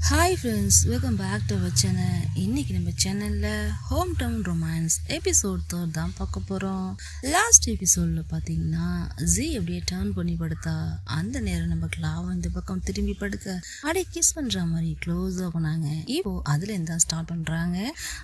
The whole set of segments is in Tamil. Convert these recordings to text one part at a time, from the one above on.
Hi friends, welcome back to our channel. இன்றைக்கி நம்ம சேனலில் ஹோம் டவுன் ரொமான்ஸ் எபிசோட் 3 தான் பார்க்க போகிறோம். லாஸ்ட் எபிசோடில் பார்த்தீங்கன்னா ஜி அப்படியே டர்ன் பண்ணி படுத்தா, அந்த நேரம் நம்ம கிளாவும் இந்த பக்கம் திரும்பி படுக்க அப்படியே கிஸ் பண்ணுற மாதிரி க்ளோஸாக போனாங்க. இப்போது அதில் இருந்தா ஸ்டார்ட் பண்ணுறாங்க.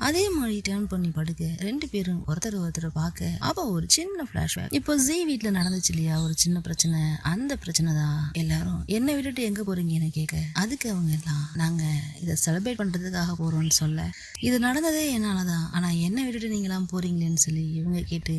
அதே மாதிரி டர்ன் பண்ணி படுக்க ரெண்டு பேரும் ஒருத்தர் பார்க்க அப்போ ஒரு சின்ன ஃப்ளாஷ்பேக். இப்போ ஜி வீட்டில் நடந்துச்சு இல்லையா ஒரு சின்ன பிரச்சனை, அந்த பிரச்சனை தான் எல்லாரும் என்னை விட்டுட்டு எங்கே போகிறீங்கன்னு கேட்க, அதுக்கு அவங்க எல்லாம் நாங்கள் இதை செலிப்ரேட் பண்ணுறதுக்காக போகிறோம்னு சொல்ல, இது நடந்ததே என்னால் தான், ஆனால் என்னை விட்டுட்டு நீங்களாம் போகிறீங்களேன்னு சொல்லி இவங்க கேட்டு,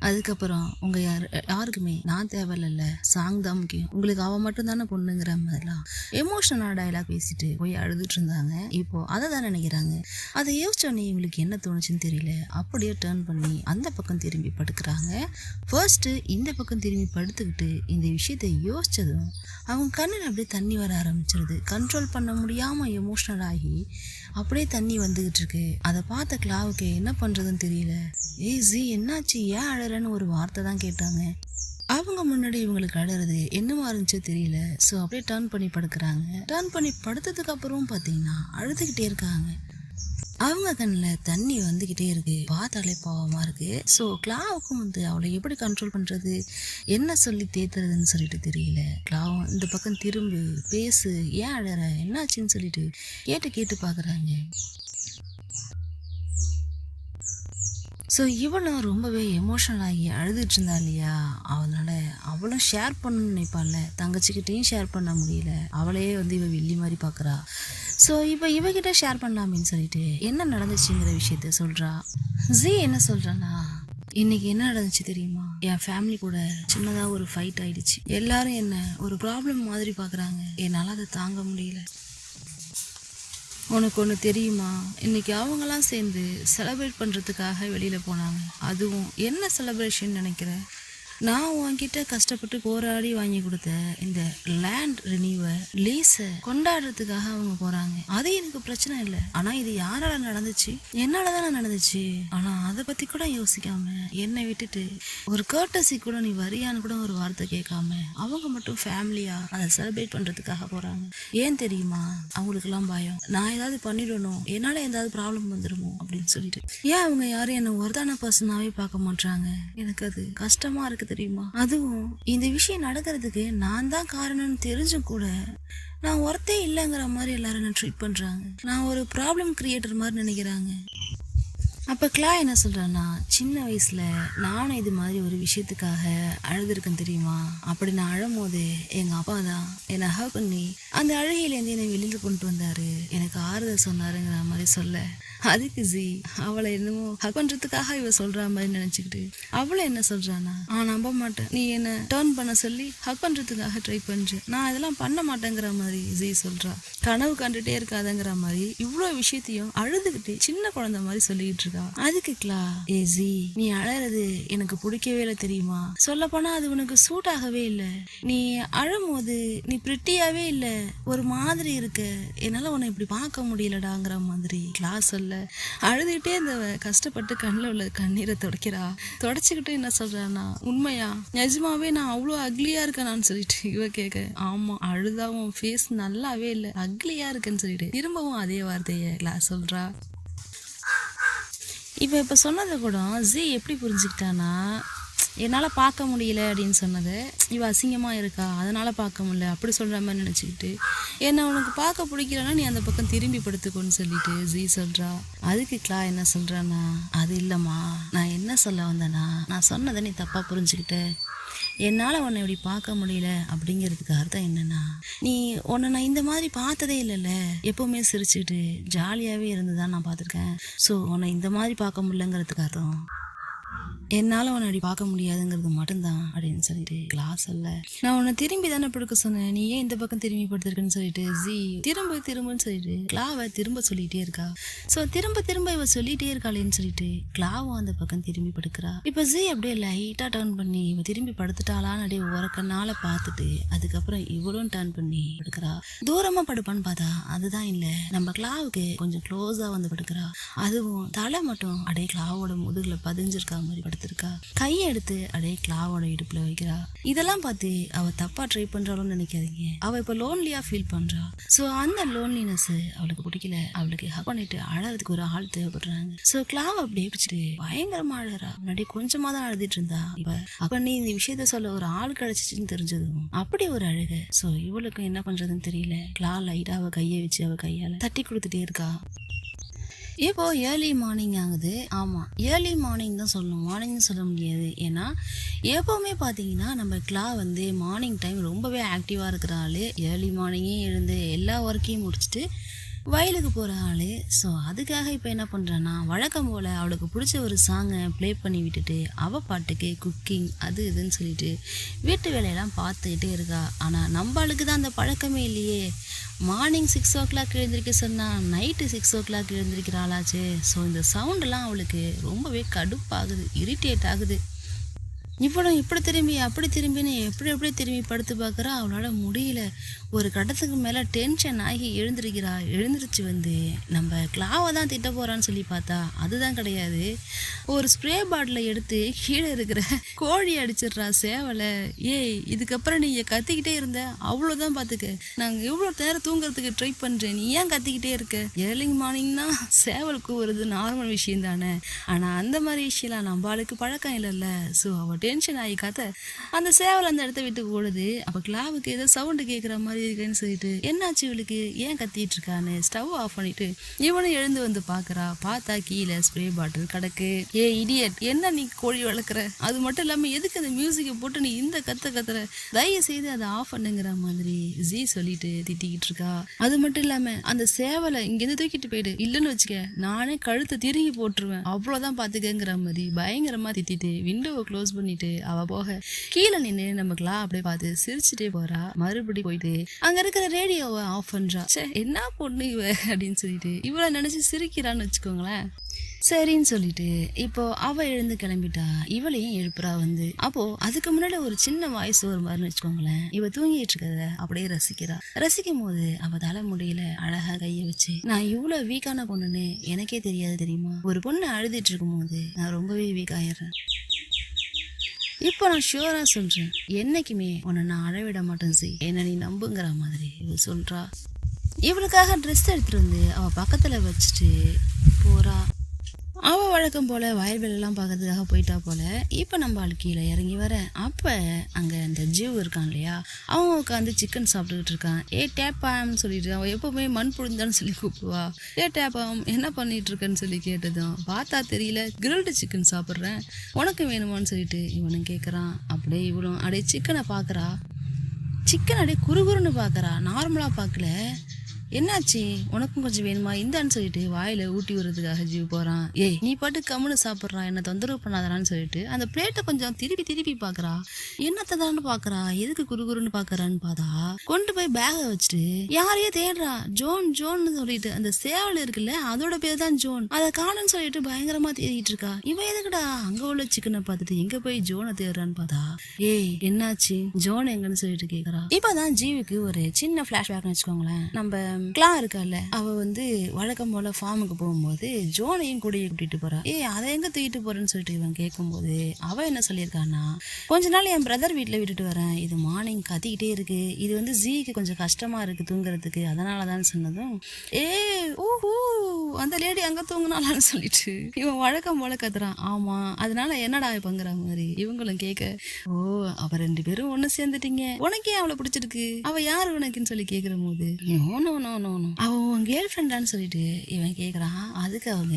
அதுக்கப்புறம் உங்கள் யாருக்குமே நான் தேவையில்ல, சாங் தான் முக்கியம், உங்களுக்கு அவள் மட்டும் தானே பொண்ணுங்கிற மாதிரிலாம் எமோஷனலாக டயலாக் பேசிட்டு போய் அழுதுட்டு இருந்தாங்க. இப்போது அதை தான் நினைக்கிறாங்க. அதை யோசிச்சோன்னே இவங்களுக்கு என்ன தோணுச்சுன்னு தெரியல, அப்படியே டர்ன் பண்ணி அந்த பக்கம் திரும்பி படுக்கிறாங்க. ஃபர்ஸ்ட்டு இந்த பக்கம் திரும்பி படுத்துக்கிட்டு இந்த விஷயத்தை யோசிச்சதும் அவங்க கண்ணில் அப்படியே தண்ணி வர ஆரம்பிச்சிருது. கண்ட்ரோல் பண்ண முடியாமல் எமோஷ்னல் ஆகி அப்படியே தண்ணி வந்துகிட்டு இருக்கு. அதை பார்த்த கிளாவுக்கு என்ன பண்ணுறதுன்னு தெரியல. ஏய் ஜி, என்னாச்சு, ஏன் அழறன்னு ஒரு வார்த்தை தான் கேட்டாங்க. அவங்க முன்னாடி இவங்களுக்கு அழறது என்னமா இருந்துச்சோ தெரியல. ஸோ அப்படியே டர்ன் பண்ணி படுக்கிறாங்க. டர்ன் பண்ணி படுத்ததுக்கு அப்புறம் பார்த்தீங்கன்னா அழுதுகிட்டே இருக்காங்க. அவங்க கண்ணில் தண்ணி வந்துக்கிட்டே இருக்கு. பார்த்தாலே பாவமாக இருக்கு. ஸோ கிளாவுக்கும் அவளை எப்படி கண்ட்ரோல் பண்ணுறது, என்ன சொல்லி தேத்துறதுன்னு சொல்லிட்டு தெரியல. கிளாவும் இந்த பக்கம் திரும்பி பேசு, ஏன் அழற, என்னாச்சுன்னு சொல்லிட்டு கேட்டு பார்க்குறாங்க. ஸோ இவளும் ரொம்பவே எமோஷனல் ஆகி அழுதுட்டு இருந்தா இல்லையா, அதனால அவளும் ஷேர் பண்ணணும்னு நினைப்பாள்ல, தங்கச்சிக்கிட்டையும் ஷேர் பண்ண முடியல. அவளையே இவ வெள்ளி மாதிரி பார்க்குறா. ஸோ இப்போ இவகிட்ட ஷேர் பண்ணலாமேன்னு சொல்லிட்டு என்ன நடந்துச்சுங்கிற விஷயத்த சொல்கிறா. ஜி என்ன சொல்கிறான்னா, இன்னைக்கு என்ன நடந்துச்சு தெரியுமா, என் ஃபேமிலி கூட சின்னதாக ஒரு ஃபைட் ஆயிடுச்சு. எல்லாரும் என்ன ஒரு ப்ராப்ளம் மாதிரி பார்க்குறாங்க. என்னால் அதை தாங்க முடியல. உனக்கு ஒன்று தெரியுமா, இன்னைக்கு அவங்களாம் சேர்ந்து செலிப்ரேட் பண்ணுறதுக்காக வெளியில் போனாங்க. அதுவும் என்ன செலிப்ரேஷன் நினைக்கிறேன், நான் உன்கிட்ட கஷ்டப்பட்டு போராடி வாங்கி கொடுத்த இந்த லேண்ட் ரினியூவை லீஸை கொண்டாடுறதுக்காக அவங்க போறாங்க. அது எனக்கு பிரச்சனை இல்லை, ஆனா இது யாரால நடந்துச்சு, என்னால தானே நடந்துச்சு. ஆனா அதை பத்தி கூட யோசிக்காம என்னை விட்டுட்டு ஒரு கர்ட்டசி கூட நீ வரியான்னு கூட ஒரு வார்த்தை கேட்காம அவங்க மட்டும் ஃபேமிலியா அதை செலிப்ரேட் பண்றதுக்காக போறாங்க. ஏன் தெரியுமா, அவங்களுக்கு எல்லாம் பயம், நான் ஏதாவது பண்ணிடணும், என்னால ஏதாவது ப்ராப்ளம் வந்துடுமோ அப்படின்னு சொல்லிட்டு. ஏன் அவங்க யாரும் என்ன ஒருதான பர்சனாவே பார்க்க மாட்டாங்க. எனக்கு அது கஷ்டமா இருக்கு தெரியுமா. அதுவும் இந்த விஷயம் நடக்கிறதுக்கு நான் தான் காரணம்னு தெரிஞ்சும் கூட நான் ஒருத்தே இல்லைங்கிற மாதிரி எல்லாரும் என்ன ட்ரீட் பண்றாங்க. நான் ஒரு ப்ராப்ளம் கிரியேட்டர் மாதிரி நினைக்கிறாங்க. அப்போ கிளா என்ன சொல்கிறான்னா, சின்ன வயசில் நானும் இது மாதிரி ஒரு விஷயத்துக்காக அழுதுருக்கேன் தெரியுமா. அப்படி நான் அழும் போது எங்கள் அப்பா தான் என்னை ஹக் பண்ணி அந்த அழுகையிலேருந்து என்னை வெளியில் கொண்டு வந்தார், எனக்கு ஆறுதல் சொன்னாருங்கிற மாதிரி சொல்ல, அதுக்கு ஜி அவளை என்னமோ ஹக் பண்ணுறதுக்காக இவ சொல்கிற மாதிரி நினச்சிக்கிட்டு அவளை என்ன சொல்கிறானா, நம்ப மாட்டேன், நீ என்னை டர்ன் பண்ண சொல்லி ஹக் பண்ணுறதுக்காக ட்ரை பண்ணுற, நான் இதெல்லாம் பண்ண மாட்டேங்கிற மாதிரி ஜி சொல்கிறா. கனவு கண்டுகிட்டே இருக்காதங்கிற மாதிரி இவ்வளோ விஷயத்தையும் அழுதுகிட்டு சின்ன குழந்தை மாதிரி சொல்லிட்டு இருக்கா. அதுக்கு கிளா, ஏ ஜி, நீ அழறது எனக்கு பிடிக்கவே இல்லை தெரியுமா, சொல்ல போனா அது உனக்கு சூட் ஆகவே இல்லை, நீ அழும் போது நீ பிரிட்டியாவே இல்லை, ஒரு மாதிரி இருக்க, என்னால உன்னை இப்படி பார்க்க முடியலடாங்கிற மாதிரி கிளா சொல்ல, அழுதுகிட்டே இந்த கஷ்டப்பட்டு கண்ணில் உள்ள கண்ணீரை தொடச்சிக்கிட்டு என்ன சொல்றான்னா, உண்மையா நிஜமாவே நான் அவ்வளோ அக்லியா இருக்கேனான்னு சொல்லிட்டு இவ கேட்க, ஆமா அழுதாவும் ஃபேஸ் நல்லாவே இல்லை, அக்லியா இருக்குன்னு சொல்லிட்டு திரும்பவும் அதே வார்த்தையை கிளா சொல்றா. இப்போ சொன்னதை கூட ஜி எப்படி புரிஞ்சுக்கிட்டானா, என்னால் பார்க்க முடியல அப்படின்னு சொன்னதை இவ அசிங்கமாக இருக்கா அதனால் பார்க்க முடியல அப்படி சொல்கிற மாதிரி நினச்சிக்கிட்டு, என்னை உனக்கு பார்க்க பிடிக்கலன்னா நீ அந்த பக்கம் திரும்பி படுத்துக்கோன்னு சொல்லிட்டு ஜி சொல்கிறா. அதுக்கு கிளா என்ன சொல்கிறான்னா, அது இல்லைம்மா, நான் என்ன சொல்ல வந்தேன்னா, நான் சொன்னதை நீ தப்பாக புரிஞ்சுக்கிட்ட, என்னால் உன்னை இப்படி பார்க்க முடியல அப்படிங்கிறதுக்கு அர்த்தம் என்னன்னா, நீ உன்னை நான் இந்த மாதிரி பார்த்ததே இல்லைல்ல, எப்போவுமே சிரிச்சுக்கிட்டு ஜாலியாகவே இருந்துதான் நான் பார்த்துருக்கேன். ஸோ உன்னை இந்த மாதிரி பார்க்க முடியலங்கிறதுக்கு அர்த்தம் என்னால் உன்னை அப்படி பார்க்க முடியாதுங்கிறது மட்டும்தான் அப்படின்னு சொல்லிட்டு கிளாஸ் அல்ல, நான் உன்னை திரும்பி தானே படுக்க சொன்னேன், நீ ஏன் இந்த பக்கம் திரும்பி படுத்திருக்குன்னு சொல்லிட்டு ஜி திரும்பன்னு சொல்லிட்டு கிளாவை திரும்ப சொல்லிகிட்டே இருக்கா. ஸோ திரும்ப இவ சொல்லிகிட்டே இருக்காளேன்னு சொல்லிட்டு கிளாவும் அந்த பக்கம் திரும்பி படுக்கிறா. இப்போ ஜி அப்படியே லைட்டாக டர்ன் பண்ணி இவ திரும்பி படுத்துட்டாளான்னு அப்படியே உரக்கனால பார்த்துட்டு அதுக்கப்புறம் இவளும் டர்ன் பண்ணி படுக்கிறா. தூரமாக படுப்பான்னு பார்த்தா அதுதான் இல்லை, நம்ம கிளாவுக்கு கொஞ்சம் க்ளோஸாக வந்து படுக்கிறா. அதுவும் தலை மட்டும் அப்படியே கிளாவோட முதுகில் பதிஞ்சிருக்கா மாதிரி படுத்து படுத்திருக்கா. கையை எடுத்து அப்படியே கிளாவோட இடுப்புல வைக்கிறா. இதெல்லாம் பார்த்து அவ தப்பா ட்ரை பண்றாலும் நினைக்காதீங்க. அவ இப்ப லோன்லியா ஃபீல் பண்றா. சோ அந்த லோன்லினஸ் அவளுக்கு பிடிக்கல. அவளுக்கு ஹக் பண்ணிட்டு அழறதுக்கு ஒரு ஆள் தேவைப்படுறாங்க. சோ கிளாவ அப்படியே பிடிச்சிட்டு பயங்கரமா அழறா. முன்னாடி கொஞ்சமா தான் அழுதுட்டு இருந்தா. இப்ப அப்ப நீ இந்த விஷயத்த சொல்ல ஒரு ஆள் கிடைச்சிச்சுன்னு தெரிஞ்சதும் அப்படி ஒரு அழுக. சோ இவளுக்கு என்ன பண்றதுன்னு தெரியல. கிளா லைட்டா அவ கையை வச்சு அவ கையால தட்டி கொடுத்துட்டே இருக்கா. இப்போ ஏர்லி மார்னிங் ஆகுது. ஆமாம், ஏர்லி மார்னிங் தான் சொல்லணும், மார்னிங்னு சொல்ல முடியாது. ஏன்னா எப்போவுமே பார்த்தீங்கன்னா நம்ம கிளா வந்து மார்னிங் டைம் ரொம்பவே ஆக்டிவாக இருக்கிற ஆள். ஏர்லி மார்னிங்கே எழுந்து எல்லா ஒர்க்கையும் முடிச்சுட்டு வயலுக்கு போகிற ஆள். ஸோ அதுக்காக இப்போ என்ன பண்ணுறேன்னா வழக்கம் போல் அவளுக்கு பிடிச்ச ஒரு சாங்கை ப்ளே பண்ணி விட்டுட்டு அவள் பாட்டுக்கு குக்கிங் அது இதுன்னு சொல்லிட்டு வீட்டு வேலையெல்லாம் பார்த்துக்கிட்டே இருக்கா. ஆனால் நம்ம ஆளுக்கு தான் அந்த பழக்கமே இல்லையே. மார்னிங் 6 o'clock எழுந்திருக்க சொன்னால் நைட்டு 6 o'clock எழுந்திருக்கிற ஆளாச்சு. ஸோ இந்த சவுண்டெல்லாம் அவளுக்கு ரொம்பவே கடுப்பாகுது, இரிட்டேட் ஆகுது. இவ்வளோ இப்படி திரும்பி அப்படி திரும்பின்னு எப்படி திரும்பி படுத்து பார்க்குறா. அவளால் முடியல. ஒரு கட்டத்துக்கு மேலே டென்ஷன் ஆகி எழுந்திருச்சு வந்து நம்ம கிளாவை தான் திட்ட போகிறான்னு சொல்லி பார்த்தா அதுதான் கிடையாது. ஒரு ஸ்ப்ரே பாட்டிலை எடுத்து கீழே இருக்கிற கோழி அடிச்சிடுறா சேவலை. ஏய், இதுக்கப்புறம் நீங்கள் கத்திக்கிட்டே இருந்த அவ்வளோதான் பார்த்துக்க. நாங்கள் எவ்வளோ நேரம் தூங்குறதுக்கு ட்ரை பண்ணுறேன், நீ ஏன் கத்திக்கிட்டே இருக்க? ஏர்லி மார்னிங்னா சேவல் கூவுறது நார்மல் விஷயம் தானே. ஆனால் அந்த மாதிரி விஷயம்லாம் நம்ம ஆளுக்கு பழக்கம் இல்லைல்ல. ஸோ அவள் டென்ஷன் ஆகி அந்த சேவல் அந்த இடத்த விட்டு ஓடுது. அப்போ கிளாவுக்கு ஏதோ சவுண்டு கேட்குற மாதிரி இருக்குன்னு சொல்லிட்டு என்னாச்சு இவளுக்கு, ஏன் கத்திட்டு இருக்கான்னு ஸ்டவ் ஆஃப் பண்ணிட்டு இவனும் எழுந்து வந்து பார்த்தா கீழே ஸ்ப்ரே பாட்டில் கிடக்கு. ஏ இடியட், என்ன நீ கோழி வளர்க்குற? அது மட்டும் இல்லாமல் எதுக்கு அந்த மியூசிக்கை போட்டு நீ இந்த கத்துற? தயவு செய்து அதை ஆஃப் பண்ணுங்கிற மாதிரி ஜி சொல்லிட்டு திட்டிக்கிட்டு இருக்கா. அது மட்டும் இல்லாம அந்த சேவலை இங்கேருந்து தூக்கிட்டு போயிடு, இல்லைன்னு வச்சுக்க நானே கழுத்தை திருகி போட்டுருவேன், அவ்வளோதான் பார்த்துக்கங்கிற மாதிரி பயங்கரமா திட்டிட்டு விண்டோவை க்ளோஸ் பண்ணிட்டு அவ போக கீழே நின்று நமக்குலாம் அப்படியே பார்த்து சிரிச்சுட்டே போறா. மறுபடி போயிட்டு அங்க இருக்கிற ரேடியோவை ஆஃப் பண்றா. என்ன பொண்ணு இவ அப்படின்னு சொல்லிட்டு இவளை நினைச்சு சிரிக்கிறான்னு வச்சுக்கோங்களேன். சரின்னு சொல்லிட்டு இப்போ அவ எழுந்து கிளம்பிட்டா. இவளையும் எழுப்புறா வந்து. அப்போ அதுக்கு முன்னாடி ஒரு சின்ன வாய்ஸ் ஒரு மாதிரின்னு வச்சுக்கோங்களேன். இவ தூங்கிட்டு இருக்கிறத அப்படியே ரசிக்கும் போது அவ தலை முடியல அழகா கைய வச்சு, நான் இவ்வளவு வீக்கான பொண்ணுன்னு எனக்கே தெரியாது தெரியுமா? ஒரு பொண்ணு அழுதுட்டு இருக்கும் போது நான் ரொம்பவே வீக் ஆயிடுறேன். இப்போ நான் ஷியூரா சொல்றேன், என்னைக்குமே உன்னை நான் அழவிட மாட்டேன் சி, என்ன நீ நம்புங்கிற மாதிரி இவ சொல்றா. இவளுக்காக ட்ரெஸ் எடுத்துட்டு வந்து அவ பக்கத்துல வச்சுட்டு போறா. அவள் வழக்கம் போல் வயல்வெளியெல்லாம் பார்க்கறதுக்காக போயிட்டா போல். இப்போ நம்ம ஆள் கீழே இறங்கி வர அப்போ அங்கே அந்த ஜீவ் இருக்கான் இல்லையா, அவங்க உட்காந்து சிக்கன் சாப்பிட்டுக்கிட்டு இருக்கான். ஏ டேப்பாம்னு சொல்லிட்டு அவள் எப்போவுமே மண் புழிந்தான்னு சொல்லி கூப்பிடுவா. ஏ டேப்பாம் என்ன பண்ணிட்டு இருக்கேன்னு சொல்லி கேட்டதும் பார்த்தா தெரியல, கிரில்டு சிக்கன் சாப்பிட்றேன், உனக்கு வேணுமான்னு சொல்லிட்டு இவனும் கேட்குறான். அப்படியே இவளும் அப்படியே சிக்கனை பார்க்குறா. சிக்கன் அப்படியே குறுகுறுன்னு பார்க்குறா, நார்மலாக பார்க்கல. என்னாச்சு, உனக்கும் கொஞ்சம் வேணுமா இந்தான்னு சொல்லிட்டு வாயில ஊட்டி விடுறதுக்காக ஜீவ் போறான். ஏய், நீ பாட்டு கம்முன்னு சாப்பிட்றான், என்ன தொந்தரவு பண்ணாதான்னு சொல்லிட்டு அந்த பிளேட்டை கொஞ்சம் திருப்பி பாக்குறா. என்னத்தான் பாக்குறா, எதுக்கு குறுகுறுன்னு பாக்குறான்னு பார்த்தா கொண்டு போய் பேக வச்சுட்டு யாரையே தேடுறா. ஜோன்னு சொல்லிட்டு அந்த சேவல் இருக்குல்ல அதோட பேர் தான் ஜோன், அதை காணுன்னு சொல்லிட்டு பயங்கரமா தேடிட்டு இருக்கா. இவன் எதுக்குடா அங்க உள்ள சிக்கனை பார்த்துட்டு எங்க போய் ஜோனை தேடுறான்னு பார்த்தா, ஏய் என்னாச்சு ஜோன் எங்கன்னு சொல்லிட்டு கேக்குறா. இப்பதான் ஜீவுக்கு ஒரு சின்ன பிளாஷ்பேக்னு வச்சுக்கோங்களேன். நம்ம கிளா இருக்கல, அவ வந்து வழக்கம் போல ஃபார்முக்கு போகும்போது ஜோனையும் கூட கூட்டிட்டு போறா. அதை எங்க தூக்கிட்டு போறேன்னு சொல்லிட்டு இவன் கேட்கும்போது அவ என்ன சொல்லியிருக்கான்னா, கொஞ்ச நாள் என் பிரதர் வீட்டுல விட்டுட்டு வரேன், இது மார்னிங் கத்திக்கிட்டே இருக்கு, இது வந்து ஜீக்கு கொஞ்சம் கஷ்டமா இருக்கு தூங்குறதுக்கு, அதனாலதான் சொன்னதும் ஊஹூ அந்த லேடி அங்க தூங்கினாலான்னு சொல்லிட்டு இவன் வழக்கம் போல கத்துறான். ஆமா, அதனால என்னடா பங்குற மாதிரி இவங்களும் கேட்க, ஓ அவ 2 பேரும் ஒண்ணு சேர்ந்துட்டீங்க, உனக்கே அவளை பிடிச்சிருக்கு, அவ யாரு உனக்குன்னு சொல்லி கேக்குற போது அவ உன் கேர்ள் ஃப்ரெண்டான்னு சொல்லிட்டு இவன் கேக்குறான். அதுக்கு அவங்க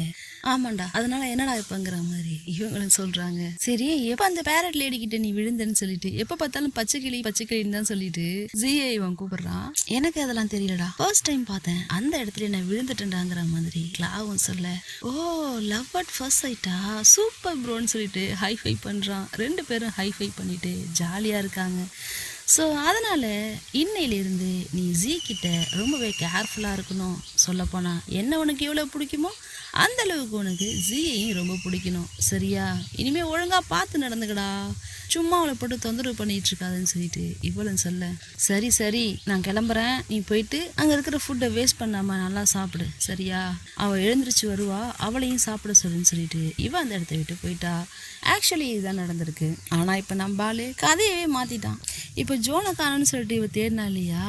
ஆமாண்டா அதனால என்னடா இப்பங்கிற மாதிரி இவங்களும் சொல்றாங்க. சரி, எப்ப அந்த பேரட் லேடி கிட்ட நீ விழுந்தன்னு சொல்லிட்டு எப்ப பார்த்தாலும் பச்சைக்கிளின்னு தான் சொல்லிட்டு ஜிஏ இவன் கூப்பிடுறான். எனக்கு அதெல்லாம் தெரியலடா, ஃபர்ஸ்ட் டைம் பார்த்தேன், அந்த இடத்துல நான் விழுந்துட்டேன்டாங்கிற மாதிரி கிளாவும் சொல்ல, ஓ லவ் அட் ஃபர்ஸ்ட் சைட்டா, சூப்பர் ப்ரோன்னு சொல்லிட்டு ஹைஃபை பண்றான். 2 பேரும் ஹைஃபை பண்ணிட்டு ஜாலியா இருக்காங்க. ஸோ அதனால் இன்னையிலிருந்து நீ ஜீ கிட்ட ரொம்பவே கேர்ஃபுல்லாக இருக்கணும். சொல்லப்போனால் என்ன உனக்கு எவ்வளோ பிடிக்குமோ அந்த அளவுக்கு உனக்கு ஜீயையும் ரொம்ப பிடிக்கணும். சரியா? இனிமேல் ஒழுங்காக பார்த்து நடந்துக்கடா. சும்மா அவளை போட்டு தொந்தரவு பண்ணிட்டு இருக்காதுன்னு சொல்லிட்டு இவ்வளோன்னு சொல்ல, சரி சரி நான் கிளம்புறேன், நீ போயிட்டு அங்கே இருக்கிற ஃபுட்டை வேஸ்ட் பண்ணாமல் நல்லா சாப்பிடு. சரியா? அவள் எழுந்திரிச்சு வருவா, அவளையும் சாப்பிட சொல்லுன்னு சொல்லிட்டு இவன் அந்த இடத்த விட்டு போயிட்டா. ஆக்சுவலி இதுதான் நடந்திருக்கு. ஆனால் இப்போ நம்ம ஆளு கதையவே மாற்றிட்டான். இப்போ ஜோனை காணோன்னு சொல்லிட்டு இவன் தேடினா இல்லையா?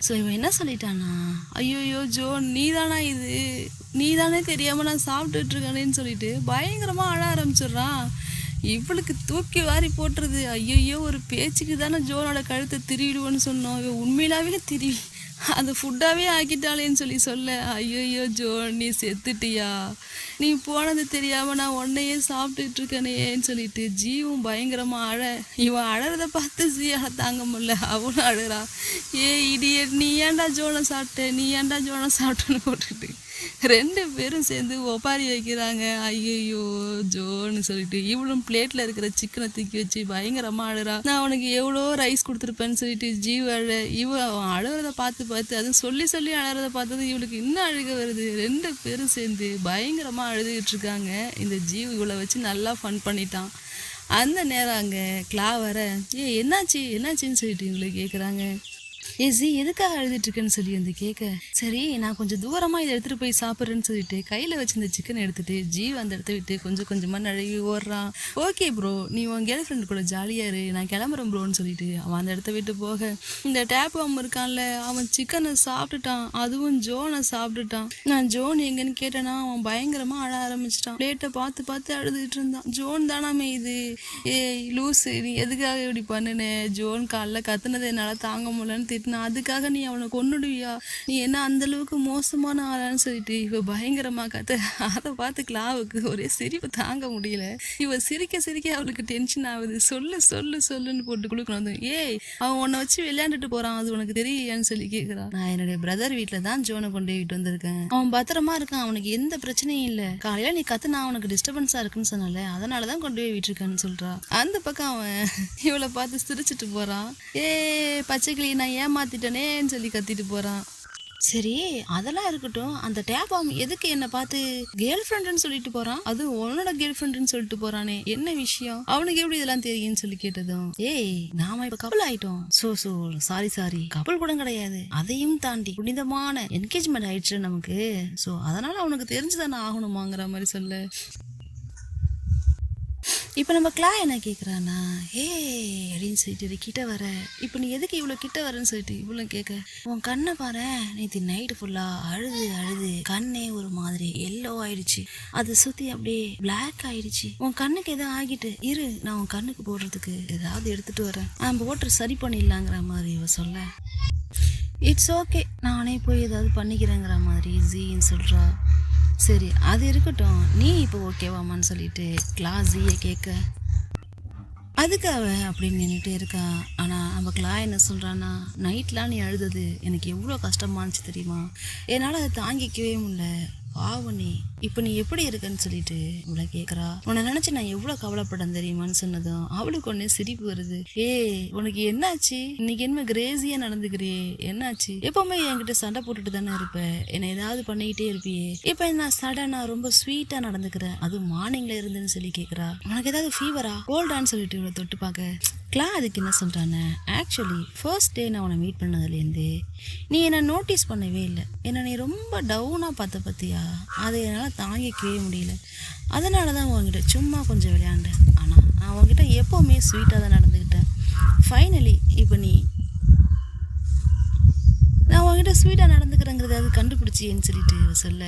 ஸோ இவன் என்ன சொல்லிட்டானா, ஐயோயோ ஜோன் நீ தானா இது, நீ தானே தெரியாமல் நான் சாப்பிட்டுட்டு இருக்கேனேன்னு சொல்லிட்டு பயங்கரமாக அழ ஆரம்பிச்சிடுறான். இவளுக்கு தூக்கி வாரி போட்டுருது. ஐயோ ஒரு பேச்சுக்கு தானே ஜோனோட கழுத்தை திருவிடுவோன்னு சொன்னோம், இவன் உண்மையிலாவே திருவி அந்த ஃபுட்டாகவே ஆக்கிட்டாளேன்னு சொல்ல, ஐயோ ஜோன் நீ செத்துட்டியா, நீ போனது தெரியாமல் நான் உன்னையே சாப்பிட்டுட்டு இருக்கனேன்னு சொல்லிட்டு ஜீவும் பயங்கரமாக இவன் அழறத பார்த்து ஜீயால தாங்க முடியல. அவனும் அழுறா, இடியட் நீ ஏன்டா ஜோனை சாப்பிட்ட, நீ ஏன்டா ஜோனை சாப்பிட்டேன்னு போட்டுட்டு 2 பேரும் சேர்ந்து ஒப்பாரி வைக்கிறாங்க. ஐயோ ஜோன்னு சொல்லிட்டு இவளும் பிளேட்ல இருக்கிற சிக்கனை தூக்கி வச்சு பயங்கரமா அழுறா. நான் உனக்கு எவ்வளோ ரைஸ் கொடுத்துருப்பேன்னு சொல்லிட்டு ஜீவ அவன் அழுறத பார்த்து அதுவும் சொல்லி அழறத பார்த்தது இவளுக்கு இன்னும் அழுக வருது. 2 பேரும் சேர்ந்து பயங்கரமா அழுதுகிட்டு இருக்காங்க. இந்த ஜீவ் இவளை வச்சு நல்லா ஃபன் பண்ணிட்டான். அந்த நேரம் அங்கே கிளா வர, என்னாச்சுன்னு சொல்லிட்டு இவங்களை கேட்குறாங்க. ஜி எதுக்காக அழுதுட்டு இருக்கேன்னு சொல்லி வந்து கேட்க, சரி நான் கொஞ்சம் தூரமாக இதை எடுத்துகிட்டு போய் சாப்பிட்றேன்னு சொல்லிட்டு கையில் வச்சு இந்த சிக்கனை எடுத்துகிட்டு ஜீவ் அந்த இடத்த விட்டு கொஞ்சமாக நழுவி ஓடுறான். ஓகே ப்ரோ, நீ உன் கேர்ள் ஃப்ரெண்டு கூட ஜாலியாக இரு, நான் கிளம்புறேன் ப்ரோன்னு சொல்லிட்டு அவன் அந்த இடத்த விட்டு போக, இந்த டேப் அவன் இருக்கான்ல அவன் சிக்கனை சாப்பிட்டுட்டான், அதுவும் ஜோனை சாப்பிட்டுட்டான். நான் ஜோன் எங்கன்னு கேட்டேன்னா அவன் பயங்கரமாக அழ ஆரம்பிச்சிட்டான். பிளேட்டை பார்த்து அழுதுகிட்டு இருந்தான். ஜோன் தானாமே இது, லூஸு நீ எதுக்காக இப்படி பண்ணுனே, ஜோன் காலைல கத்துனதை என்னால் தாங்க முடியலன்னு நான் அதுக்காக நீ அவனை கொன்னுடுவியா, நீ என்ன அந்த அளவுக்கு மோசமான ஆளான்னு சொல்லிட்டு இவ பயங்கரமா கத்த. அதை பார்த்து கிளாவுக்கு ஒரே சிரிப்பு தாங்க முடியல. இவ சிரிக்க அவளுக்கு டென்ஷன் ஆகுது. சொல்லுன்னு போட்டு குளுக்கணும். அவன் உன்னை வச்சு விளையாண்டுட்டு போறான், அது உனக்கு தெரியலையான்னு சொல்லி கேட்கிறான். நான் என்னுடைய பிரதர் வீட்டுல தான் ஜோனை கொண்டு போயிட்டு வந்திருக்கேன், அவன் பத்திரமா இருக்கான், அவனுக்கு எந்த பிரச்சனையும் இல்லை, காலையில நீ கத்துனா அவனுக்கு டிஸ்டர்பன்ஸா இருக்குன்னு சொன்னால அதனாலதான் கொண்டு போய் விட்டுருக்கான்னு சொல்றான். அந்த பக்கம் அவன் இவளை பார்த்து சிரிச்சிட்டு போறான். பச்சைக்கிளி நான் ஏமாத்திட்டனேன்னு சொல்லி கத்திட்டு போறான். சரி அதெல்லாம் இருக்கட்டும், அந்த டேப் அவன் எதுக்கு என்னை பார்த்து கேர்ள் ஃப்ரெண்டுன்னு சொல்லிட்டு போறான், அது உன்னோட கேர்ள் ஃப்ரெண்டுன்னு சொல்லிட்டு போறானே, என்ன விஷயம், அவனுக்கு எப்படி இதெல்லாம் தெரியும்னு சொல்லி கேட்டதும், நாம இப்ப கப்பல் ஆயிட்டோம், சாரி கப்பல் கூட கிடையாது, அதையும் தாண்டி புனிதமான என்கேஜ்மெண்ட் ஆயிடுச்சு நமக்கு, சோ அதனால அவனுக்கு தெரிஞ்சுதானே ஆகணுமாங்கிற மாதிரி சொல்ல. இப்போ நம்ம கிளா என்ன கேட்குறானா, அப்படின்னு சொல்லிட்டு கிட்ட வர, இப்போ நீ எதுக்கு இவ்வளோ கிட்ட வரேன்னு சொல்லிட்டு இவ்வளோ கேட்க, உன் கண்ணை பாரு, நேற்று நைட்டு ஃபுல்லாக அழுது கண்ணே ஒரு மாதிரி எல்லோ ஆயிடுச்சு, அதை சுற்றி அப்படியே பிளாக் ஆயிடுச்சு, உன் கண்ணுக்கு எதாவது ஆகிட்டு இரு, நான் உன் கண்ணுக்கு போடுறதுக்கு ஏதாவது எடுத்துட்டு வரேன், நான் போட்டு சரி பண்ணிடலாங்கிற மாதிரி இவ சொல்ல, இட்ஸ் ஓகே நானே போய் ஏதாவது பண்ணிக்கிறேங்கிற மாதிரி ஜீன்னு சொல்கிறா. சரி அது இருக்கட்டும், நீ இப்போ ஓகேவாமான்னு சொல்லிட்டு கிளாஸியை கேட்க, அதுக்கு அவன் அப்படின்னு நின்றுட்டே இருக்கா. ஆனால் நம்ம கிளா என்ன சொல்கிறான்னா, நைட்லாம் நீ அழுதது எனக்கு எவ்வளோ கஷ்டமானுச்சு தெரியுமா, என்னால் அதை தாங்கிக்கவே முடியல, பாவனி இப்போ நீ எப்படி இருக்கன்னு சொல்லிட்டு இவ்வளோ கேட்குறா. உன்னை நினச்சி நான் எவ்வளோ கவலைப்படேன் தெரியுமான்னு சொன்னதும் அவளுக்கு ஒன்று சிரிப்பு வருது. உனக்கு என்னாச்சு, இன்னைக்கு என்ன கிரேசியாக நடந்துக்கிறியே, என்னாச்சு, எப்பவுமே என்கிட்ட சண்டை போட்டுட்டு தானே இருப்பேன், என்னை ஏதாவது பண்ணிக்கிட்டே இருப்பியே, இப்போ நான் சடனா ரொம்ப ஸ்வீட்டாக நடந்துக்கிறேன், அது மார்னிங்ல இருந்துன்னு சொல்லி கேட்குறா. உனக்கு ஏதாவது ஃபீவரா, கோல்டான்னு சொல்லிட்டு இவ்வளோ தொட்டு பார்க்க கிளா அதுக்கு என்ன சொல்கிறானே, ஆக்சுவலி ஃபர்ஸ்ட் டே நான் உன்னை மீட் பண்ணதுலேருந்து நீ என்னை நோட்டீஸ் பண்ணவே இல்லை, என்னை நீ ரொம்ப டவுனாக பார்த்தியா, அதை என்னால் தாங்கிக்கவே முடியல, அதனால தான் உங்ககிட்ட சும்மா கொஞ்சம் விளையாண்டேன், ஆனால் நான் உங்ககிட்ட எப்போவுமே ஸ்வீட்டாக தான் நடந்துக்கிட்டேன், ஃபைனலி இப்போ நான் உங்ககிட்ட ஸ்வீட்டாக நடந்துக்கிறேங்கிறத அது கண்டுபிடிச்சின்னு சொல்லிட்டு சொல்ல,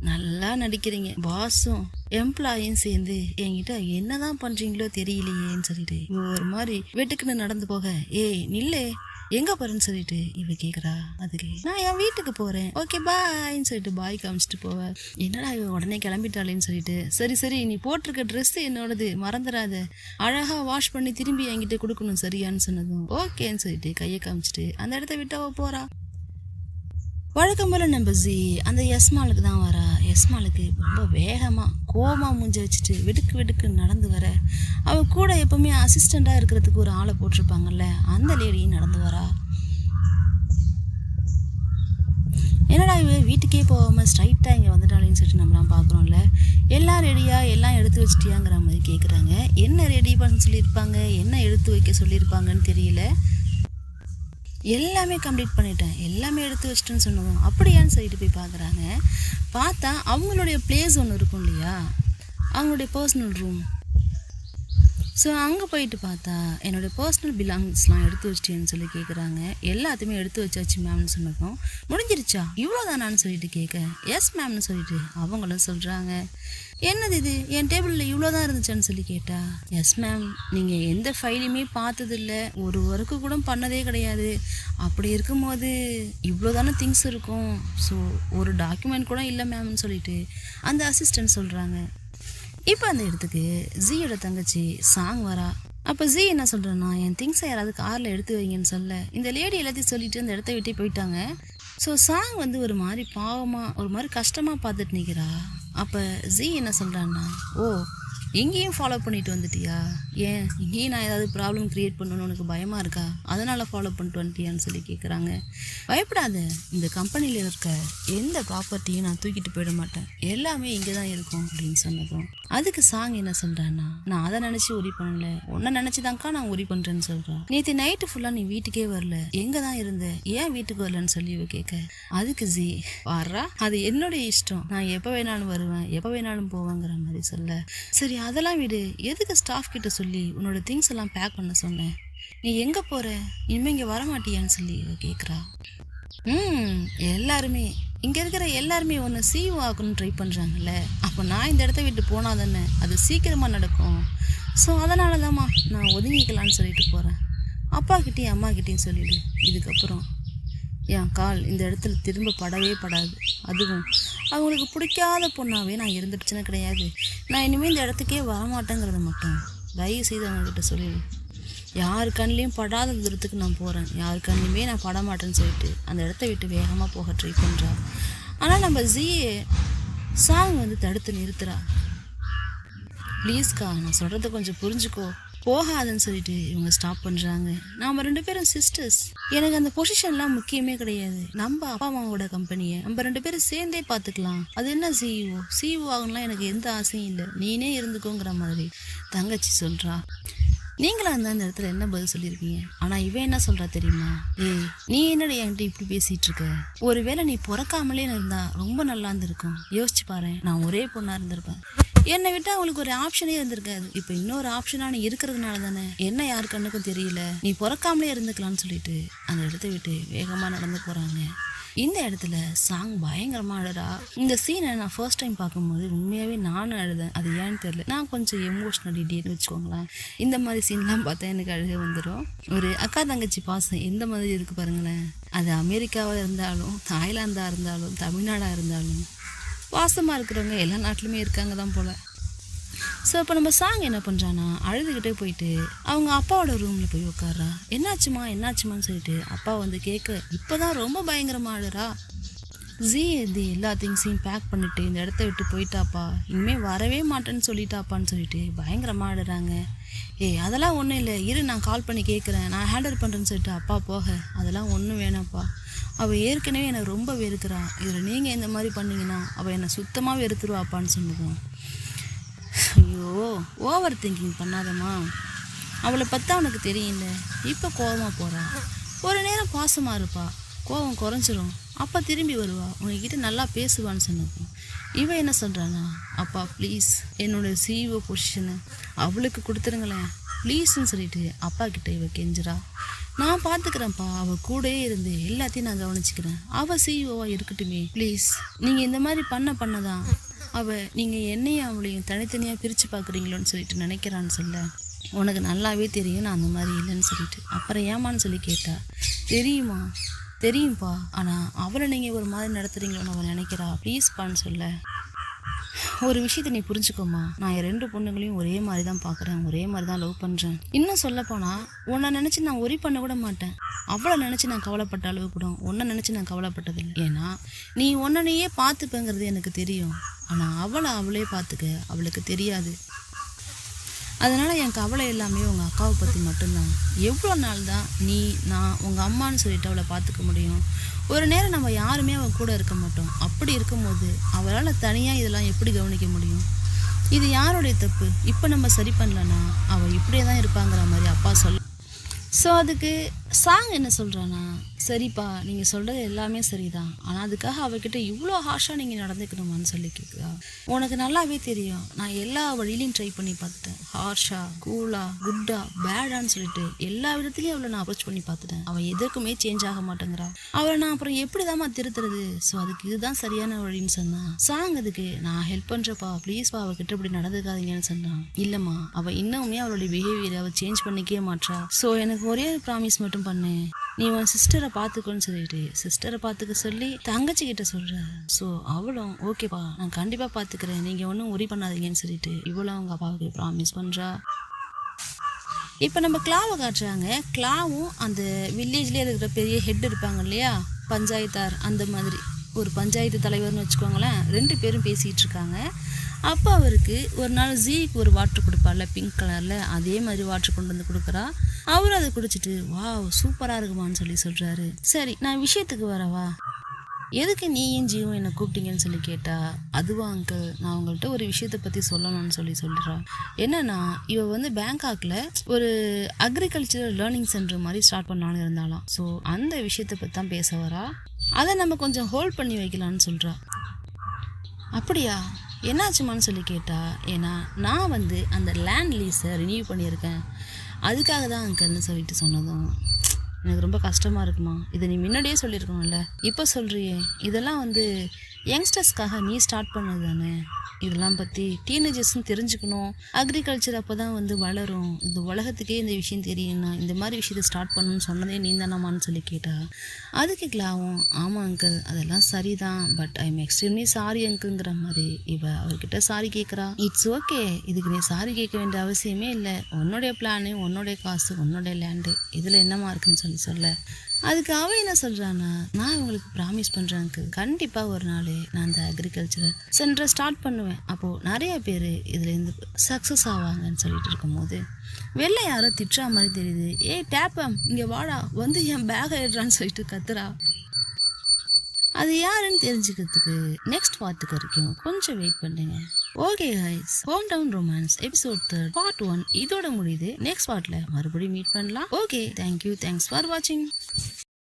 நல்லா நடிக்கிறீங்க, பாஸும் எம்ப்ளாயும் சேர்ந்து என்கிட்ட என்னதான் பண்றீங்களோ தெரியலையேன்னு சொல்லிட்டு இவ ஒரு மாதிரி வெட்டுக்குன்னு நடந்து போக, நில்லே எங்க போறேன்னு சொல்லிட்டு இவ கேக்குறா. அதுக்கு நான் என் வீட்டுக்கு போறேன், ஓகே பாய்ன்னு சொல்லிட்டு பாய் காமிச்சிட்டு போவ. என்னடா இவ உடனே கிளம்பிட்டாளேன்னு சொல்லிட்டு, சரி நீ போட்டிருக்க ட்ரெஸ் என்னோடது மறந்துடாத, அழகா வாஷ் பண்ணி திரும்பி என்கிட்ட கொடுக்கணும் சரியான்னு சொன்னதும் ஓகேன்னு சொல்லிட்டு கையை காமிச்சிட்டு அந்த இடத்த விட்டு அவ போறா. வழக்கம் போல் நம்ம ஜி அந்த எஸ்மாலுக்கு தான் வரா. எஸ்மாலுக்கு ரொம்ப வேகமாக கோவமாக மூஞ்ச வச்சுட்டு வெடுக்கு வெடுக்குன்னு நடந்து வர, அவள் கூட எப்போவுமே அசிஸ்டண்ட்டாக இருக்கிறதுக்கு ஒரு ஆளை போட்டிருப்பாங்கல்ல, அந்த லேடியும் நடந்து வரா. என்னடா இவ வீட்டுக்கே போகாமல் ஸ்ட்ரைட்டாக இங்கே வந்துட்டாலேன்னு சொல்லிட்டு நம்மளாம் பார்க்குறோம்ல. எல்லாம் ரெடியாக எல்லாம் எடுத்து வச்சிட்டியாங்கிற மாதிரி கேட்குறாங்க. என்ன ரெடி பண்ண சொல்லியிருப்பாங்க, என்ன எடுத்து வைக்க சொல்லியிருப்பாங்கன்னு தெரியல. எல்லாமே கம்ப்ளீட் பண்ணிட்டேன், எல்லாமே எடுத்து வச்சிட்டேன்னு சொன்னதும் அப்படியான்னு சொல்லிட்டு போய் பார்க்குறாங்க. பார்த்தா அவங்களுடைய பிளேஸ் ஒன்று இருக்கும் இல்லையா, அவங்களுடைய பர்சனல் ரூம். ஸோ அங்கே போயிட்டு பார்த்தா என்னோடய பர்சனல் பிலாங்ஸ்லாம் எடுத்து வச்சிட்டேன்னு சொல்லி கேட்குறாங்க. எல்லாத்தையுமே எடுத்து வச்சாச்சு மேம்னு சொன்னதும் முடிஞ்சிருச்சா இவ்வளோதானான்னு சொல்லிட்டு கேட்க எஸ் மேம்னு சொல்லிட்டு அவங்களும் சொல்கிறாங்க. என்னது இது, என் டேபிளில் இவ்வளோதான் இருந்துச்சான்னு சொல்லி கேட்டா, எஸ் மேம், நீங்கள் எந்த ஃபைலையுமே பார்த்ததில்ல, ஒரு ஒர்க்கு கூட பண்ணதே கிடையாது, அப்படி இருக்கும்போது இவ்வளோதானே திங்ஸ் இருக்கும், ஸோ ஒரு டாக்குமெண்ட் கூட இல்லை மேம்னு சொல்லிட்டு அந்த அசிஸ்டன்ட் சொல்கிறாங்க. இப்போ அந்த இடத்துக்கு ஜியோட தங்கச்சி சாங் வரா. அப்போ ஜி என்ன சொல்கிறேன்னா, என் திங்ஸை யாராவது காரில் எடுத்து வைங்கன்னு சொல்ல இந்த லேடி எல்லாத்தையும் சொல்லிட்டு அந்த இடத்த விட்டு போயிட்டாங்க. ஸோ சாங் வந்து ஒரு மாதிரி பாவமாக ஒரு மாதிரி கஷ்டமாக பார்த்துட்டு நிற்கிறா. அப்போ ஜி என்ன சொல்கிறான்னா, ஓ எங்கேயும் ஃபாலோ பண்ணிட்டு வந்துட்டியா, ஏன் இங்கேயும் நான் ஏதாவது ப்ராப்ளம் க்ரியேட் பண்ணணும்னு உனக்கு பயமாக இருக்கா, அதனால் ஃபாலோ பண்ணிட்டு வந்துட்டியான்னு சொல்லி கேட்குறாங்க. பயப்படாத, இந்த கம்பெனியில் இருக்க எந்த ப்ராப்பர்ட்டியும் நான் தூக்கிட்டு போயிட மாட்டேன், எல்லாமே இங்கே தான் இருக்கும் அப்படின்னு சொன்னதும் அதுக்கு சாங் என்ன சொல்கிறான்னா, நான் அதை நினச்சி உரி பண்ணல, உன்னை நினச்சிதான்க்கா நான் உரி பண்ணுறேன்னு சொல்கிறேன். நேற்று நைட்டு ஃபுல்லாக நீ வீட்டுக்கே வரல, எங்கே தான் இருந்த, ஏன் வீட்டுக்கு வரலன்னு சொல்லி கேட்க அதுக்கு ஜி வாரா, அது என்னுடைய இஷ்டம், நான் எப்போ வேணாலும் வருவேன், எப்போ வேணாலும் போவேங்கிற மாதிரி சொல்ல, சரி அதெல்லாம் விடு, எதுக்கு ஸ்டாஃப் கிட்ட சொல்லி உன்னோட திங்ஸ் எல்லாம் பேக் பண்ண சொன்னேன், நீ எங்கே போகிற, இனிமேல் இங்கே வரமாட்டியான்னு சொல்லி கேட்குறா. எல்லாருமே இங்கே இருக்கிற எல்லாருமே ஒன்று சிஇஓ ஆக்கணும்னு ட்ரை பண்ணுறாங்கல்ல, அப்போ நான் இந்த இடத்த விட்டு போனால் தானே அது சீக்கிரமாக நடக்கும், ஸோ அதனால தான்மா நான் ஒதுங்கிக்கலான்னு சொல்லிட்டு போகிறேன். அப்பாக்கிட்டேயும் அம்மாக்கிட்டேயும் சொல்லிவிடு, இதுக்கப்புறம் என் கால் இந்த இடத்துல திரும்ப படவே படாது, அதுவும் அவங்களுக்கு பிடிக்காத பொண்ணாகவே நான் இருந்துடுச்சுன்னு கிடையாது, நான் இனிமேல் இந்த இடத்துக்கே வரமாட்டேங்கிறத மட்டும் தயவு செய்து அவங்கக்கிட்ட சொல்லிடு, யார் கண்ணிலையும் படாத தூரத்துக்கு நான் போகிறேன், யார் கண்ணிலையுமே நான் படமாட்டேன்னு சொல்லிட்டு அந்த இடத்த விட்டு வேகமாக போக ட்ரை பண்ணுறா. ஆனால் நம்ம ஜிஏ சாங் வந்து தடுத்து நிறுத்துறா. ப்ளீஸ்க்கா, நான் சொல்கிறத கொஞ்சம் புரிஞ்சுக்கோ, போகாதுன்னு சொல்லிட்டு இவங்க ஸ்டாப் பண்ணுறாங்க. நாம் 2 பேரும் சிஸ்டர்ஸ், எனக்கு அந்த பொசிஷன்லாம் முக்கியமே கிடையாது, நம்ம அப்பா அம்மாவோட கம்பெனியை நம்ம 2 பேரும் சேர்ந்தே பார்த்துக்கலாம், அது என்ன சிஇஓ ஆகணும்லாம் எனக்கு எந்த ஆசையும் இல்லை, நீனே இருந்துக்கோங்கிற மாதிரி தங்கச்சி சொல்கிறா. நீங்களாம் அந்த இடத்துல என்ன பதில் சொல்லியிருப்பீங்க? ஆனால் இவன் என்ன சொல்கிறா தெரியுமா, ஏய் நீ என்னடி என்கிட்ட இப்படி பேசிகிட்டு இருக்க, ஒருவேளை நீ பிறக்காமலே இருந்தா ரொம்ப நல்லா இருந்திருக்கும், யோசிச்சு பாரு, நான் ஒரே பொண்ணாக இருந்திருப்பேன், என்னை விட்டு அவங்களுக்கு ஒரு ஆப்ஷனே இருந்திருக்காது, இப்போ இன்னொரு ஆப்ஷனாக நீ இருக்கிறதுனால தானே என்ன யார் கண்ணுக்கும் தெரியல, நீ பிறக்காமலே இருந்துக்கலான்னு சொல்லிட்டு அந்த இடத்த விட்டு வேகமாக நடந்து போகிறாங்க. இந்த இடத்துல சாங் பயங்கரமாக அழுறா. இந்த சீனை நான் ஃபர்ஸ்ட் டைம் பார்க்கும்போது உண்மையாகவே நானும் அழுதேன், அது ஏன்னு தெரியல, நான் கொஞ்சம் எமோஷ்னல் இடியன்னு வச்சுக்கோங்களேன், இந்த மாதிரி சீன்லாம் பார்த்தா எனக்கு அழுக வந்துடும். ஒரு அக்கா தங்கச்சி பாசம் எந்த மாதிரி இருக்குது பாருங்களேன், அது அமெரிக்காவாக இருந்தாலும் தாய்லாந்தாக இருந்தாலும் தமிழ்நாடாக இருந்தாலும் வாசமாக இருக்கிறவங்க எல்லா நாட்டிலுமே இருக்காங்க தான் போல். ஸோ இப்போ நம்ம சாங் என்ன பண்ணுறான்னா, அழுதுகிட்டே போயிட்டு அவங்க அப்பாவோட ரூமில் போய் உட்கார்றா. என்னாச்சுமான்னு சொல்லிட்டு அப்பா வந்து கேட்க இப்போ தான் ரொம்ப பயங்கரமாக அழுறா. ஜி இது எல்லா திங்ஸையும் பேக் பண்ணிட்டு இந்த இடத்த விட்டு போயிட்டாப்பா, இனிமேல் வரவே மாட்டேன்னு சொல்லிட்டாப்பான்னு சொல்லிட்டு பயங்கரமாக அழுறாங்க. அதெல்லாம் ஒன்றும் இல்லை, இரு நான் கால் பண்ணி கேட்குறேன், நான் ஹேண்டில் பண்ணுறேன்னு சொல்லிட்டு அப்பா போக, அதெல்லாம் ஒன்றும் வேணாப்பா, அவள் ஏற்கனவே என்னை ரொம்ப வெறுக்கிறா, இதில் நீங்கள் இந்த மாதிரி பண்ணிங்கன்னா அவள் என்னை சுத்தமாக வெறுத்துருவாப்பான்னு சொன்னதும், ஐயோ ஓவர் திங்கிங் பண்ணாதம்மா, அவளை பற்றி அவனுக்கு தெரியல, இப்போ கோபமாக போகிறா, ஒரு நேரம் பாசமாக இருப்பா, கோபம் குறைஞ்சிரும், அப்பா திரும்பி வருவா, உங்ககிட்ட நல்லா பேசுவான்னு சொன்னதும் இவன் என்ன சொல்கிறானா, அப்பா ப்ளீஸ் என்னோடய சிஇஓ பொசிஷனை அவளுக்கு கொடுத்துருங்களேன் ப்ளீஸ்ன்னு சொல்லிட்டு அப்பா கிட்ட இவ கெஞ்சுறா. நான் பார்த்துக்கிறேன்ப்பா, அவள் கூடயே இருந்து எல்லாத்தையும் நான் கவனிச்சுக்கிறேன், அவள் சிஇஓவாக இருக்கட்டுமே ப்ளீஸ், நீங்கள் இந்த மாதிரி பண்ணதான் அவள் நீங்கள் என்னையும் அவளையும் தனித்தனியாக பிரித்து பார்க்குறீங்களோன்னு சொல்லிட்டு நினைக்கிறான்னு சொல்ல, உனக்கு நல்லாவே தெரியும் நான் அந்த மாதிரி இல்லைன்னு சொல்லிட்டு, அப்புறம் ஏமான்னு சொல்லி கேட்டா, தெரியும்ப்பா, ஆனால் அவளை நீங்கள் ஒரு மாதிரி நடத்துகிறீங்களோன்னு அவள் நினைக்கிறா ப்ளீஸ்ப்பான்னு சொல்ல, ஒரு விஷயத்த நீ புரிஞ்சுக்கோமா, நான் என் 2 பொண்ணுங்களையும் ஒரே மாதிரி தான் பார்க்குறேன், ஒரே மாதிரி தான் லவ் பண்ணுறேன். இன்னும் சொல்லப்போனால் உன்னை நினச்சி நான் ஒரி பண்ண கூட மாட்டேன். அவளை நினச்சி நான் கவலைப்பட்ட அளவு கூட உன்னை நினச்சி நான் கவலைப்பட்டதில்லை. ஏன்னா நீ உன்னையே பார்த்துப்பேங்கிறது எனக்கு தெரியும். ஆனால் அவளே பார்த்துக்க அவளுக்கு தெரியாது. அதனால் என் கவலை எல்லாமே உங்கள் அக்காவை பற்றி மட்டும்தான். எவ்வளோ நாள் தான் நீ நான் உங்கள் அம்மான்னு சொல்லிட்டு அவளை பார்த்துக்க முடியும்? ஒரு நேரம் நம்ம யாருமே அவள் கூட இருக்க மாட்டோம். அப்படி இருக்கும்போது அவளால் தனியாக இதெல்லாம் எப்படி கவனிக்க முடியும்? இது யாருடைய தப்பு? இப்போ நம்ம சரி பண்ணலன்னா அவள் இப்படியே தான் இருப்பாங்கிற மாதிரி அப்பா சொல்ல. ஸோ அதுக்கு சாங் என்ன சொல்கிறான்னா, சரிப்பா நீங்கள் சொல்கிறது எல்லாமே சரிதான், ஆனால் அதுக்காக அவகிட்ட இவ்வளோ ஹார்ஷாக நீங்கள் நடந்துக்கணுமான்னு சொல்லி கேட்குறா. உனக்கு நல்லாவே தெரியும், நான் எல்லா வழியிலையும் ட்ரை பண்ணி பார்த்துட்டேன். ஹார்ஷா, கூலா, குட்டா, பேடான்னு சொல்லிட்டு எல்லா விதத்துலையும் அவளை நான் அப்ரோச் பண்ணி பார்த்துட்டேன். அவள் எதுக்குமே சேஞ்ச் ஆக மாட்டேங்கிறா. அவளை நான் அப்புறம் எப்படி தான் திருத்துறது? ஸோ அதுக்கு இதுதான் சரியான வழின்னு சொன்னான். சாங் அதுக்கு நான் ஹெல்ப் பண்ணுறப்பா, ப்ளீஸ்ப்பா அவகிட்ட இப்படி நடந்துக்காதீங்கன்னு சொன்னான். இல்லைம்மா, அவள் இன்னுமே அவளுடைய பிஹேவியரை அவள் சேஞ்ச் பண்ணிக்கவே மாட்டா. ஸோ எனக்கு ஒரே ப்ராமிஸ் மட்டும் பண்ணு, நீ உன் சிஸ்டரை பார்த்துக்கோன்னு சொல்லிட்டு சிஸ்டரை பார்த்துக்க சொல்லி தங்கச்சி கிட்ட சொல்ற. ஸோ அவளும் ஓகேப்பா நான் கண்டிப்பாக பார்த்துக்கிறேன், நீங்கள் ஒன்றும் உரி பண்ணாதீங்கன்னு சொல்லிட்டு இவ்வளோ அவங்க அப்பாவுக்கு ப்ராமிஸ் பண்ணுறா. இப்போ நம்ம கிளாவை காட்டுறாங்க. கிளாவும் அந்த வில்லேஜ்லேயே இருக்கிற பெரிய ஹெட் இருப்பாங்க இல்லையா, பஞ்சாயத்தார், அந்த மாதிரி ஒரு பஞ்சாயத்து தலைவர்னு வச்சுக்கோங்களேன். 2 பேரும் பேசிகிட்டு இருக்காங்க. அப்போ அவருக்கு ஒரு நாள் ஜீக்கு ஒரு வாட்டர் கொடுப்பார்ல பிங்க் கலரில், அதே மாதிரி வாட்டர் கொண்டு வந்து கொடுக்குறா. அவரும் அதை குடிச்சிட்டு வாவ் சூப்பராக இருக்குமான்னு சொல்கிறாரு. சரி நான் விஷயத்துக்கு வரவா, எதுக்கு நீயும் ஜீவும் என்னை கூப்பிட்டீங்கன்னு சொல்லி கேட்டா, அதுவா அங்கிள் நான் உங்கள்கிட்ட ஒரு விஷயத்தை பற்றி சொல்லணும்னு சொல்லிடுறா. என்னன்னா இவ வந்து பேங்காக்கில் ஒரு அக்ரிகல்ச்சரல் லேர்னிங் சென்டர் மாதிரி ஸ்டார்ட் பண்ணலான்னு இருந்தாலாம். ஸோ அந்த விஷயத்தை பற்றி தான் பேச வரா. அதை நம்ம கொஞ்சம் ஹோல்ட் பண்ணி வைக்கலான்னு சொல்கிறா. அப்படியா என்னாச்சுமான்னு சொல்லி கேட்டா, ஏன்னா நான் வந்து அந்த லேண்ட் லீஸை ரினியூ பண்ணியிருக்கேன், அதுக்காக தான் அங்கிள்னு சொல்லிட்டு சொன்னதும் எனக்கு ரொம்ப கஷ்டமாக இருக்குமா. இதை நீ முன்னாடியே சொல்லியிருக்கணும்ல, இப்போ சொல்கிறியே. இதெல்லாம் வந்து யங்ஸ்டர்ஸ்க்காக நீ ஸ்டார்ட் பண்ணது தானே. இதெல்லாம் பற்றி டீனேஜர்ஸ்ன்னு தெரிஞ்சுக்கணும். அக்ரிகல்ச்சர் அப்போ தான் வந்து வளரும். இந்த உலகத்துக்கே இந்த விஷயம் தெரியும்னா இந்த மாதிரி விஷயத்தை ஸ்டார்ட் பண்ணணும்னு சொன்னதே நீ தானம்மான்னு சொல்லி கேட்டா. அதுக்கு கிளாவும் ஆமாம் அங்கிள் அதெல்லாம் சரிதான், but I am extremely sorry அங்கிள்ங்கிற மாதிரி இவ அவர்கிட்ட சாரி கேட்குறா. இட்ஸ் ஓகே, இதுக்கு நீ சாரி கேட்க வேண்டிய அவசியமே இல்லை. உன்னுடைய பிளானு, உன்னுடைய காசு, உன்னுடைய லேண்டு, இதில் என்னமா இருக்குன்னு சொல்ல. அதுக்கு அவன் என்ன சொல்கிறான்னா, நான் உங்களுக்கு ப்ராமிஸ் பண்ணுறேன் அங்கிள், கண்டிப்பாக ஒரு நாள் நான் அந்த அக்ரிகல்ச்சரல் சென்டரை ஸ்டார்ட் பண்ணுவேன். அப்போது நிறைய பேர் இதுலேருந்து சக்ஸஸ் ஆவாங்கன்னு சொல்லிட்டு இருக்கும்போது வெளில யாரோ திட்டுறா மாதிரி தெரியுது. ஏய் டேப்பம் இங்கே வாடா, வந்து என் பேக் ஆயிடுறான்னு சொல்லிட்டு கத்துறா. அது யாருன்னு தெரிஞ்சுக்கிறதுக்கு நெக்ஸ்ட் பார்ட்டுக்கு வரைக்கும் கொஞ்சம் வெயிட் பண்ணுங்க. Okay guys, home town romance episode 3 part 1 இதோட முடியுது. நெக்ஸ்ட் பார்ட்ல மறுபடியும் மீட் பண்ணலாம். ஓகே, தேங்க்யூ, தேங்க்ஸ் ஃபார் வாட்சிங்.